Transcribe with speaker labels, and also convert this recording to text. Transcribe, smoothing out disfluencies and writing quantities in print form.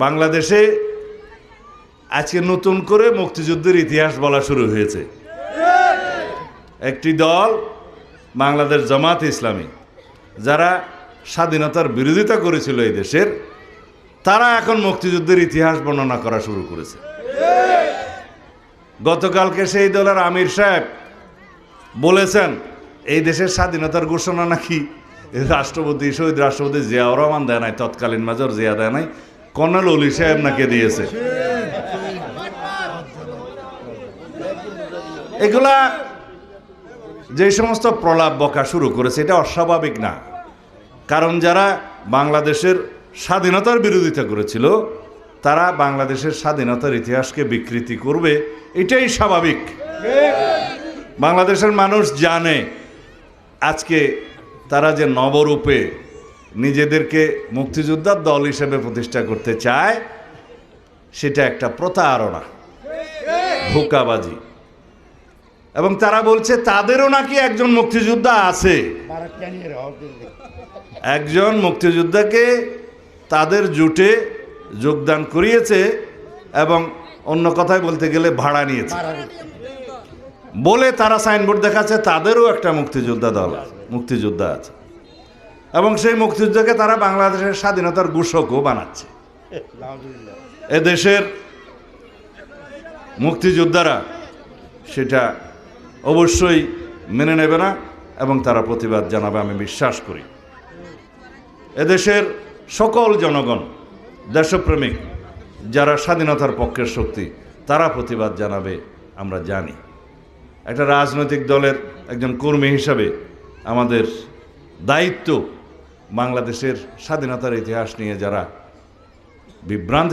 Speaker 1: বাংলাদেশে আজকে নতুন করে মুক্তিযুদ্ধের ইতিহাস বলা শুরু হয়েছে। একটি দল বাংলাদেশ জামাত ইসলামী, যারা স্বাধীনতার বিরোধিতা করেছিল এই দেশের, তারা এখন মুক্তিযুদ্ধের ইতিহাস বর্ণনা করা শুরু করেছে। গতকালকে সেই দলের আমির সাহেব বলেছেন এই দেশের স্বাধীনতার ঘোষণা নাকি রাষ্ট্রপতি, শহীদ রাষ্ট্রপতি জিয়াউর রহমান দেয় নাই, তৎকালীন মেজর জিয়া দেয় নাই, কর্নেল অলি সাহেব নাকি দিয়েছে। এগুলা যে সমস্ত প্রলাপ বকা শুরু করেছে, এটা অস্বাভাবিক না। কারণ যারা বাংলাদেশের স্বাধীনতার বিরোধিতা করেছিল, তারা বাংলাদেশের স্বাধীনতার ইতিহাসকে বিকৃতি করবে, এটাই স্বাভাবিক। বাংলাদেশের মানুষ জানে আজকে তারা যে নবরূপে নিজেদেরকে মুক্তিযোদ্ধার দল হিসেবে প্রতিষ্ঠা করতে চায়, সেটা একটা প্রতারণা, ধোঁকাবাজি। এবং তারা বলছে তাদেরও নাকি একজন মুক্তিযোদ্ধা আছে, একজন মুক্তিযোদ্ধাকে তাদের জোটে যোগদান করিয়েছে এবং অন্য কথায় বলতে গেলে ভাড়া নিয়েছে বলে তারা সাইনবোর্ড দেখাচ্ছে তাদেরও একটা মুক্তিযোদ্ধা দল, মুক্তিযোদ্ধা আছে। এবং সেই মুক্তিযোদ্ধাকে তারা বাংলাদেশের স্বাধীনতার ঘোষকও বানাচ্ছে। এদেশের মুক্তিযোদ্ধারা সেটা অবশ্যই মেনে নেবে না এবং তারা প্রতিবাদ জানাবে, আমি বিশ্বাস করি। এদেশের সকল জনগণ, দেশপ্রেমিক, যারা স্বাধীনতার পক্ষের শক্তি, তারা প্রতিবাদ জানাবে, আমরা জানি। একটা রাজনৈতিক দলের একজন কর্মী হিসাবে আমাদের দায়িত্ব বাংলাদেশের স্বাধীনতার ইতিহাস নিয়ে যারা বিভ্রান্ত